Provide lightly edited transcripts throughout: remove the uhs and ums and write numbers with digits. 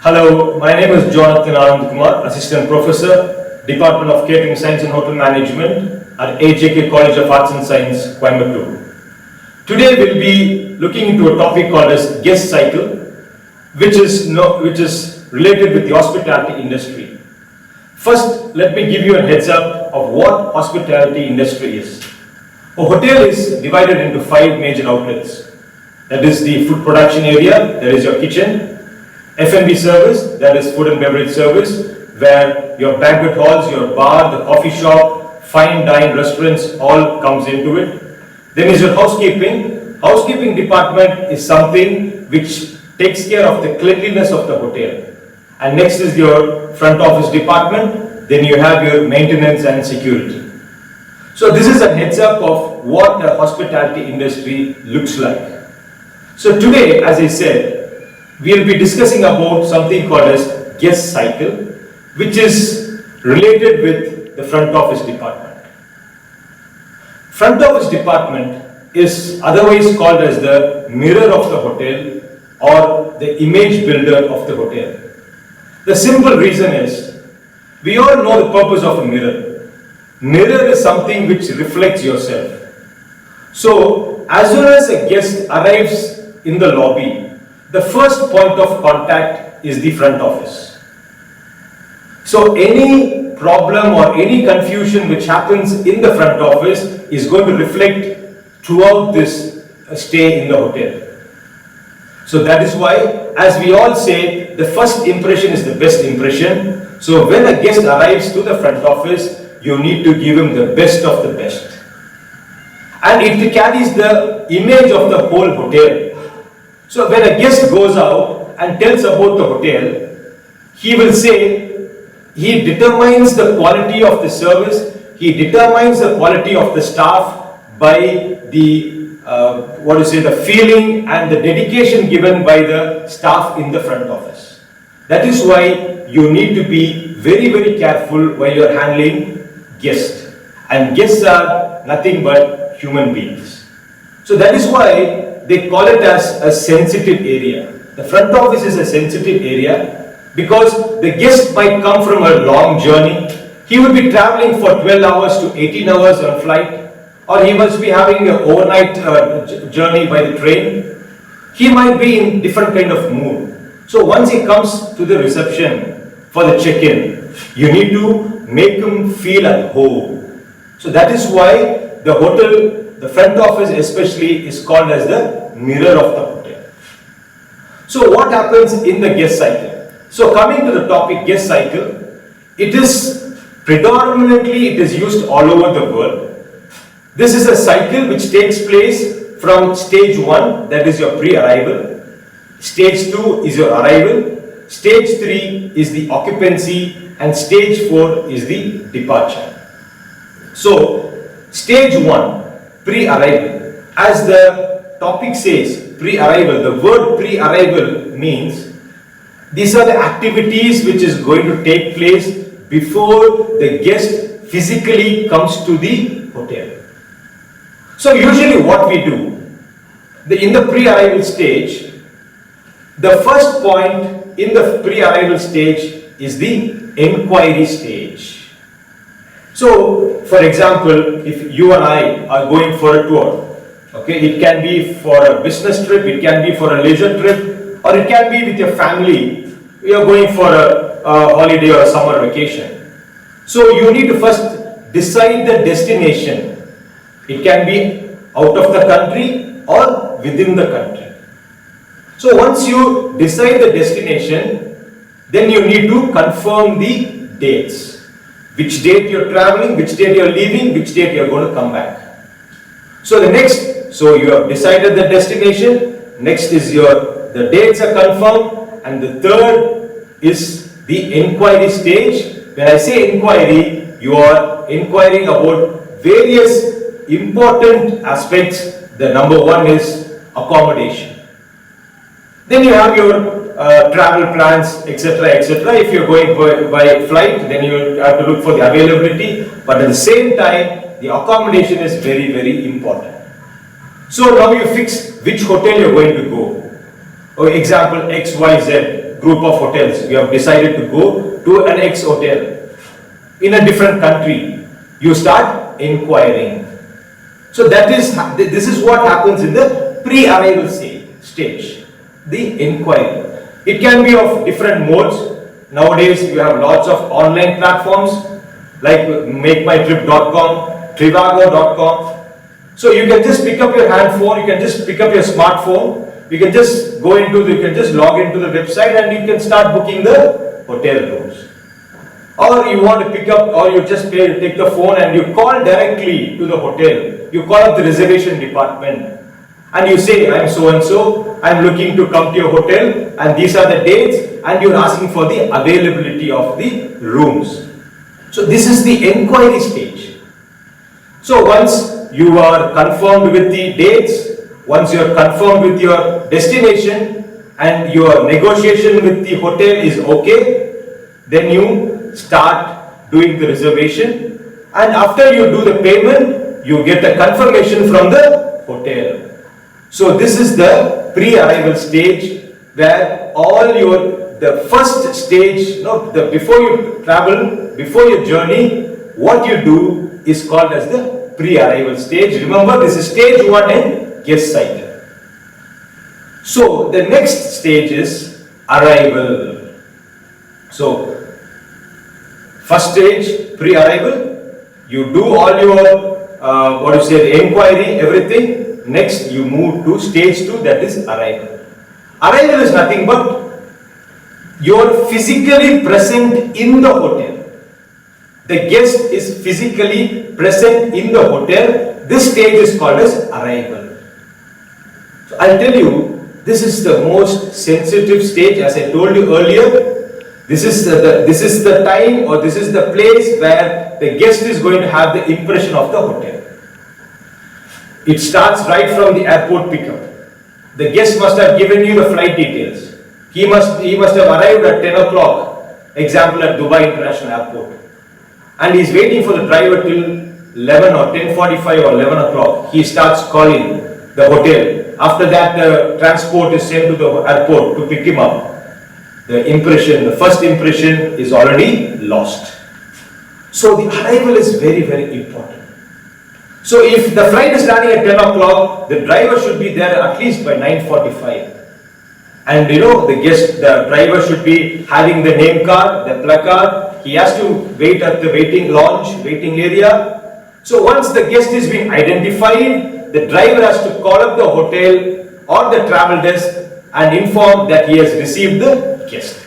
Hello, my name is Anand Kumar, Assistant Professor, Department of Catering Science and Hotel Management at AJK College of Arts and Science, Coimbatore. Today we'll be looking into a topic called as guest cycle, which is related with the hospitality industry. First, let me give you a heads up of what hospitality industry is. A hotel is divided into 5 major outlets. That is the food production area, that is your kitchen. F&B service, that is food and beverage service, where your banquet halls, your bar, the coffee shop, fine dine restaurants all comes into it. Then is your housekeeping. Housekeeping department is something which takes care of the cleanliness of the hotel. And next is your front office department. Then you have your maintenance and security. So this is a heads up of what the hospitality industry looks like. So today, as I said, we will be discussing about something called as guest cycle, which is related with the front office department. Front office department is otherwise called as the mirror of the hotel or the image builder of the hotel. The simple reason is, we all know the purpose of a mirror. Mirror is something which reflects yourself. So, as soon as a guest arrives in the lobby, the first point of contact is the front office. So any problem or any confusion which happens in the front office is going to reflect throughout this stay in the hotel. So that is why, as we all say, the first impression is the best impression. So when a guest arrives to the front office, you need to give him the best of the best. And it carries the image of the whole hotel. So when a guest goes out and tells about the hotel, he will say, he determines the quality of the service, he determines the quality of the staff by the, the feeling and the dedication given by the staff in the front office. That is why you need to be very, very careful while you are handling guests. And guests are nothing but human beings. So that is why they call it as a sensitive area. The front office is a sensitive area because the guest might come from a long journey. He will be traveling for 12 hours to 18 hours on flight, or he must be having an overnight journey by the train. He might be in different kind of mood. So once he comes to the reception for the check-in, you need to make him feel at home. So that is why the hotel, the front office especially, is called as the mirror of the hotel. So what happens in the guest cycle? So coming to the topic guest cycle, it is predominantly used all over the world. This is a cycle which takes place from stage 1, that is your pre-arrival. Stage 2 is your arrival. Stage 3 is the occupancy, and stage 4 is the departure. So stage 1, pre-arrival, as the topic says, pre-arrival. The word pre-arrival means these are the activities which is going to take place before the guest physically comes to the hotel. So usually what we do, in the pre-arrival stage, the first point in the pre-arrival stage is the enquiry stage. So, for example, if you and I are going for a tour, okay, it can be for a business trip, it can be for a leisure trip, or it can be with your family. You are going for a holiday or a summer vacation. So you need to first decide the destination. It can be out of the country or within the country. So once you decide the destination, then you need to confirm the dates. Which date you are traveling, which date you are leaving, which date you are going to come back. So so you have decided the destination, next is the dates are confirmed, and the third is the enquiry stage. When I say inquiry, you are inquiring about various important aspects. The number 1 is accommodation. Then you have your travel plans, etc., etc. If you're going by flight, then you have to look for the availability. But at the same time, the accommodation is very, very important. So now you fix which hotel you're going to go. For example, XYZ. group of hotels. You have decided to go to an X hotel in a different country. You start inquiring. So this is what happens in the pre-arrival stage, the inquiry. It can be of different modes. Nowadays you have lots of online platforms like makemytrip.com, trivago.com. So you can just pick up your hand phone, you can just pick up your smartphone, you can just log into the website and you can start booking the hotel rooms. Or you want to pick up, or you just take the phone and you call directly to the hotel. You call up the reservation department and you say, I'm so and so, I'm looking to come to your hotel and these are the dates, and you're asking for the availability of the rooms. So this is the inquiry stage. So once you are confirmed with the dates, once you are confirmed with your destination and your negotiation with the hotel is okay, then you start doing the reservation, and after you do the payment, you get a confirmation from the hotel. So this is the pre-arrival stage, where the first stage, before you travel, before your journey, what you do is called as the pre-arrival stage. Remember, this is stage 1 in guest cycle. So the next stage is arrival. So first stage, pre-arrival, you do all your the inquiry, everything. Next you move to stage 2, that is arrival. Arrival is nothing but you're physically present in the hotel. The guest is physically present in the hotel. This stage is called as arrival. So I'll tell you, this is the most sensitive stage. As I told you earlier, this is the time, or this is the place where the guest is going to have the impression of the hotel. It starts right from the airport pickup. The guest must have given you the flight details. He must have arrived at 10 o'clock, example at Dubai International Airport. And he is waiting for the driver till 11 or 10:45 or 11 o'clock. He starts calling the hotel. After that, the transport is sent to the airport to pick him up. The first impression is already lost. So the arrival is very, very important. So if the flight is landing at 10 o'clock, the driver should be there at least by 9:45. And the driver should be having the name card, the placard. He has to wait at the waiting area. So once the guest is being identified, the driver has to call up the hotel or the travel desk and inform that he has received the guest.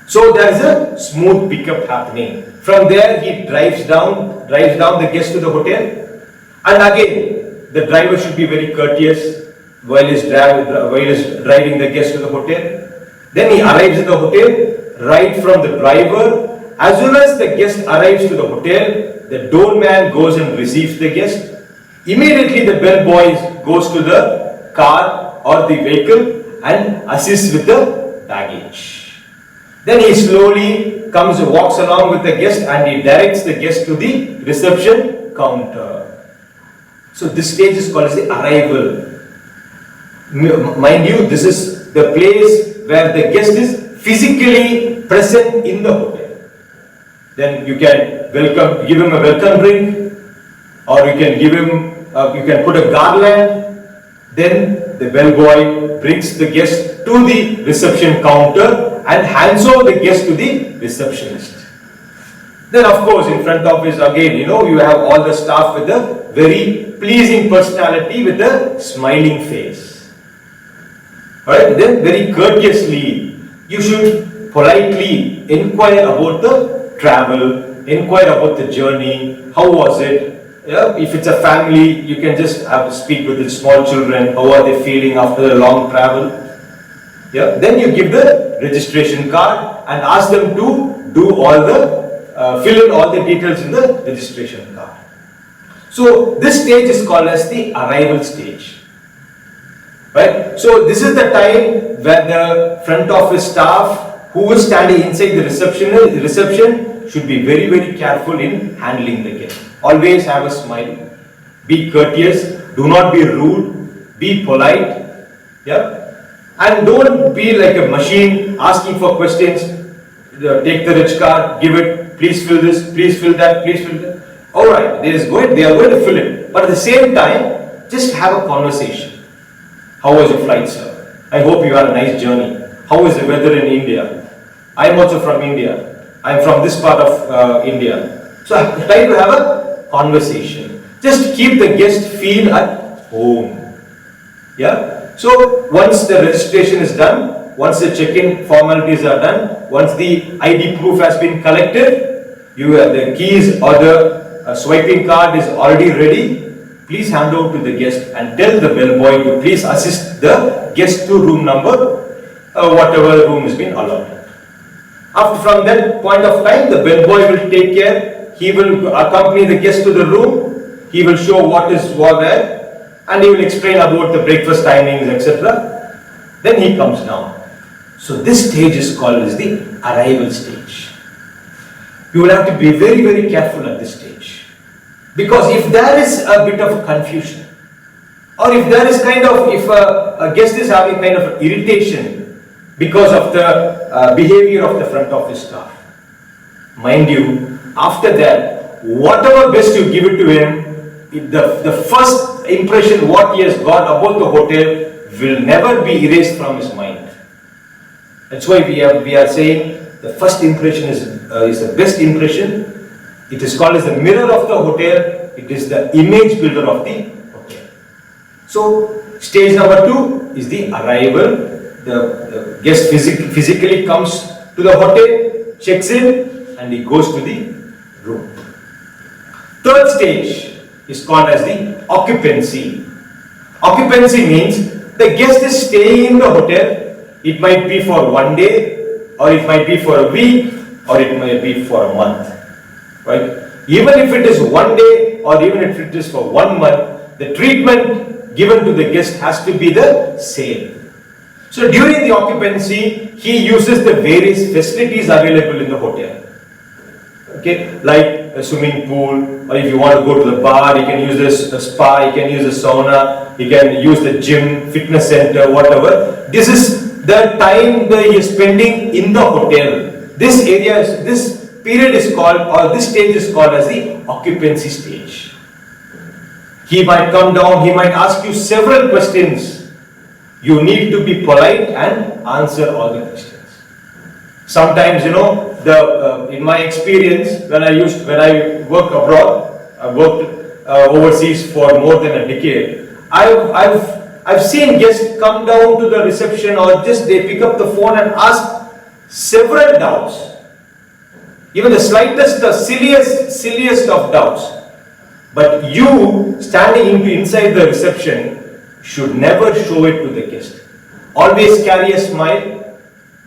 So there is a smooth pickup happening. From there he drives down the guest to the hotel. And again, the driver should be very courteous while he's driving the guest to the hotel. Then he arrives at the hotel. Right from the driver, as soon as the guest arrives to the hotel, the doorman goes and receives the guest. Immediately the bellboy goes to the car or the vehicle and assists with the baggage. Then he slowly walks along with the guest and he directs the guest to the reception counter. So this stage is called as the arrival. Mind you, this is the place where the guest is physically present in the hotel. Then you can give him a welcome drink, or you can put a garland. Then the bellboy brings the guest to the reception counter and hands over the guest to the receptionist. Then of course in front of us again, you have all the staff with a very pleasing personality with a smiling face. Alright, then very courteously, you should politely inquire about the travel, inquire about the journey, how was it? Yeah, if it's a family, you can just have to speak with the small children, how are they feeling after a long travel? Yeah, then you give the registration card and ask them to fill in all the details in the registration card. So this stage is called as the arrival stage. Right? So this is the time where the front office staff who is standing inside the reception should be very, very careful in handling the guest. Always have a smile. Be courteous. Do not be rude. Be polite. Yeah. And don't be like a machine asking for questions. Take the rich card, give it, please fill this, please fill that, please fill that. Alright, they are going to fill it. But at the same time, just have a conversation. How was your flight, sir? I hope you had a nice journey. How is the weather in India? I am also from India. I am from this part of India. So try to have a conversation. Just keep the guest feel at home. Yeah? So once the registration is done, once the check-in formalities are done, once the ID proof has been collected, the keys or the swiping card is already ready, please hand over to the guest and tell the bellboy to please assist the guest to room number, whatever room has been allotted. From that point of time, the bellboy will take care. He will accompany the guest to the room. He will show what is there, and he will explain about the breakfast timings, etc. Then he comes down. So this stage is called as the arrival stage. You will have to be very, very careful at this stage. Because if there is a bit of confusion, or if there is if a guest is having kind of irritation because of the behavior of the front office staff, mind you, after that, whatever best you give it to him, the first impression what he has got about the hotel will never be erased from his mind. That's why we are saying the first impression is the best impression. It is called as the mirror of the hotel. It is the image builder of the hotel. So stage number 2 is the arrival. The guest physically comes to the hotel, checks in, and he goes to the room. Third stage is called as the occupancy. Occupancy means the guest is staying in the hotel. It might be for 1 day, or it might be for a week, or it might be for a month. Right? Even if it is 1 day, or even if it is for 1 month, the treatment given to the guest has to be the same. So during the occupancy, he uses the various facilities available in the hotel. Okay, like a swimming pool, or if you want to go to the bar, you can use a spa, you can use a sauna, you can use the gym, fitness center, whatever. This is the time that he is spending in the hotel. This period is called, or this stage is called as the occupancy stage. He might come down, he might ask you several questions. You need to be polite and answer all the questions. Sometimes, in my experience, when I work abroad, I worked overseas for more than a decade. I've seen guests come down to the reception, or just they pick up the phone and ask several doubts. Even the slightest, the silliest of doubts. But you, standing inside the reception, should never show it to the guest. Always carry a smile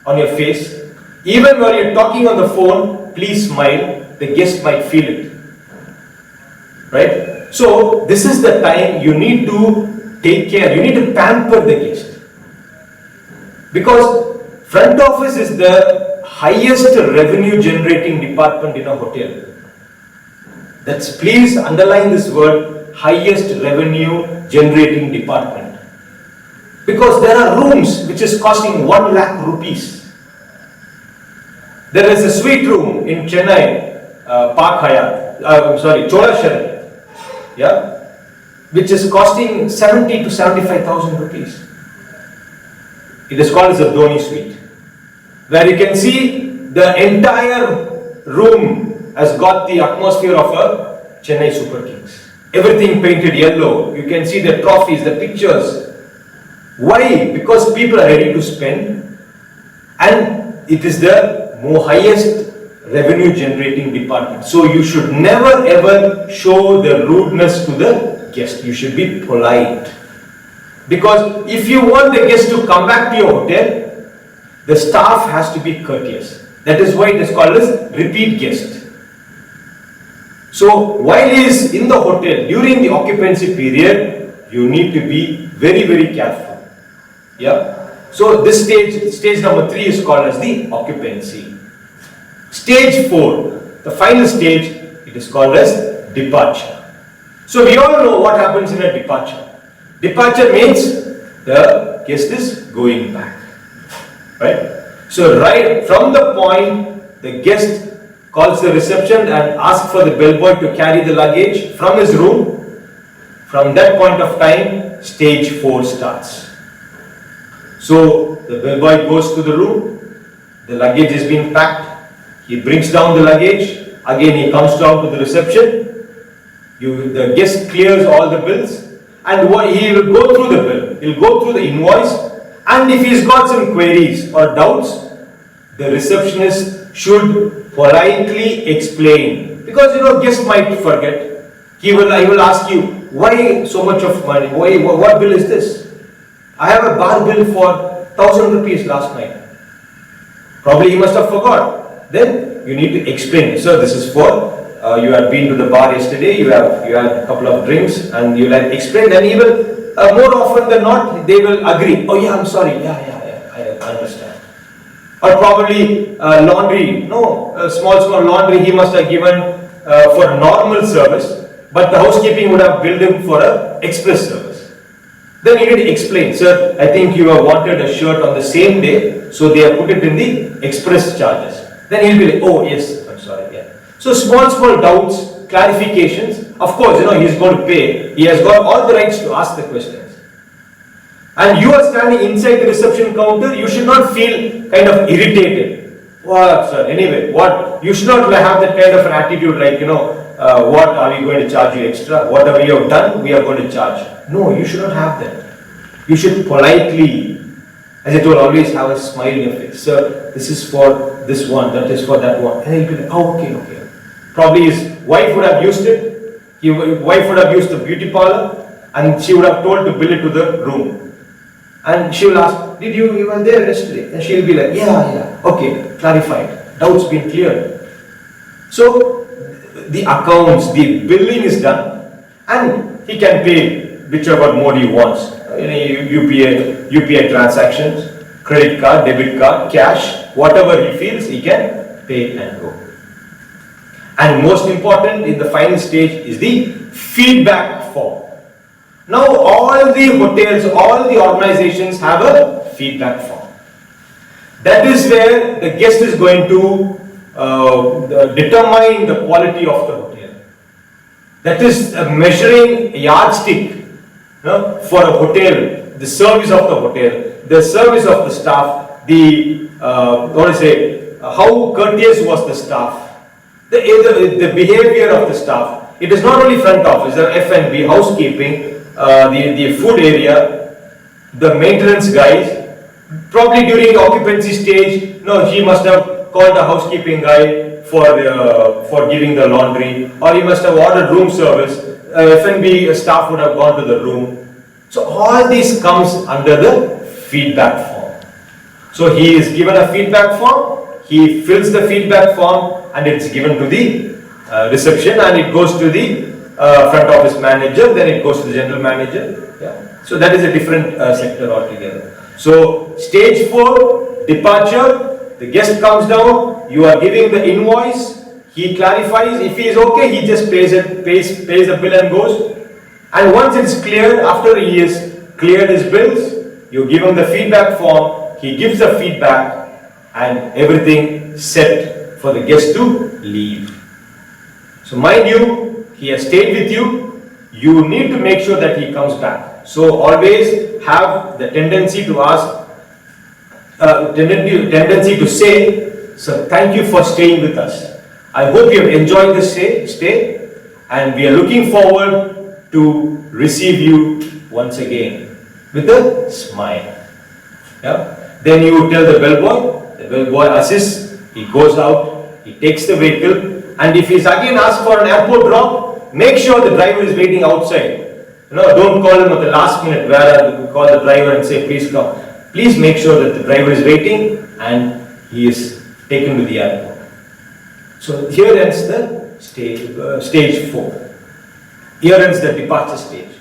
on your face. Even while you're talking on the phone, please smile. The guest might feel it. Right? So, this is the time you need to take care. You need to pamper the guest. Because front office is the highest revenue generating department in a hotel. Please underline this word, highest revenue generating department. Because there are rooms which is costing 1 lakh rupees. There is a suite room in Chennai, Park Hyatt, Chola Sheraton, yeah, which is costing 70 to 75,000 rupees. It is called as a Dhoni suite, where you can see the entire room has got the atmosphere of a Chennai Super Kings. Everything painted yellow. You can see the trophies, the pictures. Why? Because people are ready to spend, and it is the highest revenue generating department. So you should never ever show the rudeness to the guest. You should be polite. Because if you want the guest to come back to your hotel, the staff has to be courteous. That is why it is called as repeat guest. So while he is in the hotel, during the occupancy period, you need to be very, very careful. Yeah. So this stage number 3 is called as the occupancy. Stage 4, the final stage, it is called as departure. So we all know what happens in a departure. Departure means the guest is going back. Right? So right from the point the guest calls the reception and asks for the bellboy to carry the luggage from his room, from that point of time, stage 4 starts. So the bellboy goes to the room, the luggage is being packed, he brings down the luggage, again he comes down to the reception, the guest clears all the bills, and he will go through the bill, he'll go through the invoice, and if he's got some queries or doubts, the receptionist should politely explain, because guest might forget. He will ask you, why so much of money? What bill is this? I have a bar bill for 1,000 rupees last night. Probably he must have forgot. Then you need to explain. Sir, this is for you had been to the bar yesterday. You had a couple of drinks, and you like explain. Then he will more often than not they will agree. Oh yeah, I'm sorry. Yeah, I understand. Or probably laundry, small laundry he must have given for normal service, but the housekeeping would have billed him for an express service. Then you need to explain, sir, I think you have wanted a shirt on the same day, so they have put it in the express charges. Then he'll be like, oh yes, I'm sorry, yeah. So small doubts, clarifications, of course, he's going to pay, he has got all the rights to ask the questions. And you are standing inside the reception counter, you should not feel kind of irritated. What, sir? Anyway, what? You should not have that kind of an attitude like, what are we going to charge you extra? Whatever you have done, we are going to charge. No, you should not have that. You should politely, as I told, always have a smile in your face. Sir, this is for this one, that is for that one. And he'll be like, oh, okay. Probably his wife would have used it. His wife would have used the beauty parlor, and she would have told to bill it to the room. And she will ask, you were there yesterday? And she will be like, yeah, okay, clarified, doubts been cleared. So, the accounts, the billing is done, and he can pay whichever mode he wants. UPI transactions, credit card, debit card, cash, whatever he feels, he can pay and go. And most important in the final stage is the feedback form. Now all the hotels, all the organizations have a feedback form. That is where the guest is going to determine the quality of the hotel. That is a measuring yardstick for a hotel, the service of the hotel, the service of the staff, how courteous was the staff, the behavior of the staff. It is not only front office, the F&B, housekeeping, the food area, the maintenance guys. Probably during occupancy stage, he must have called a housekeeping guy for giving the laundry, or he must have ordered room service. F&B staff would have gone to the room. So all this comes under the feedback form. So he is given a feedback form, he fills the feedback form, and it's given to the reception, and it goes to the front office manager, then it goes to the general manager. Yeah. So that is a different sector altogether. So stage 4, departure, the guest comes down, you are giving the invoice, he clarifies, if he is okay, he just pays the bill and goes. And once it's cleared, after he has cleared his bills, you give him the feedback form, he gives the feedback, and everything set for the guest to leave. So mind you, he has stayed with you, you need to make sure that he comes back. So always have the tendency to ask, tendency to say, sir, thank you for staying with us. I hope you have enjoyed this stay, and we are looking forward to receive you once again with a smile. Yeah? Then you tell the bellboy assists, he goes out, he takes the vehicle, and if he's again asked for an airport drop, make sure the driver is waiting outside. Don't call him at the last minute where you call the driver and say, please come. Please make sure that the driver is waiting and he is taken to the airport. So here ends the stage 4. Here ends the departure stage.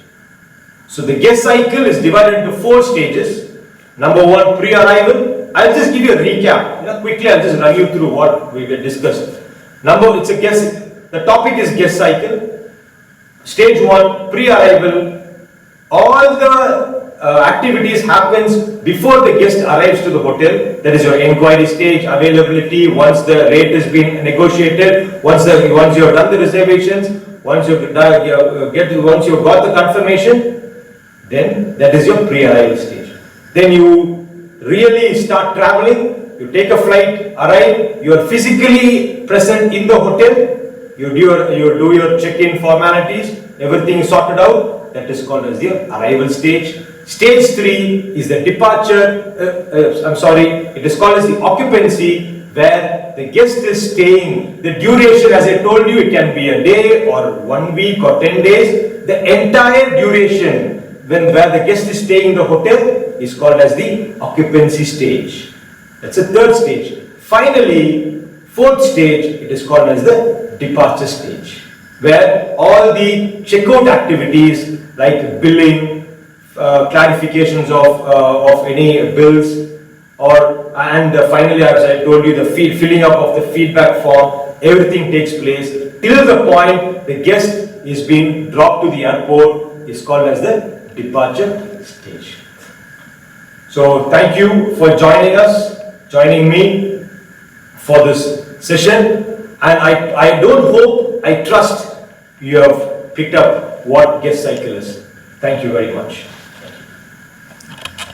So the guest cycle is divided into 4 stages. Number 1, pre-arrival. I'll just give you a recap. Quickly, I'll just run you through what we discussed. The topic is guest cycle. Stage 1, pre-arrival. All the activities happens before the guest arrives to the hotel. That is your enquiry stage, availability, once the rate has been negotiated, once you have done the reservations, once you've got the confirmation, then that is your pre-arrival stage. Then you really start traveling, you take a flight, arrive, you are physically present in the hotel, you do your check-in formalities, everything is sorted out. That is called as the arrival stage. Stage 3 is the departure, it is called as the occupancy, where the guest is staying. The duration, as I told you, it can be a day or 1 week or 10 days. The entire duration where the guest is staying in the hotel is called as the occupancy stage. That's the third stage. Finally, fourth stage, it is called as the departure stage, where all the checkout activities like billing, clarifications of any bills, and finally, as I told you, the filling up of the feedback form, everything takes place till the point the guest is being dropped to the airport is called as the departure stage. So thank you for joining me for this session, and I trust you have picked up what guest cycle is. Thank you very much.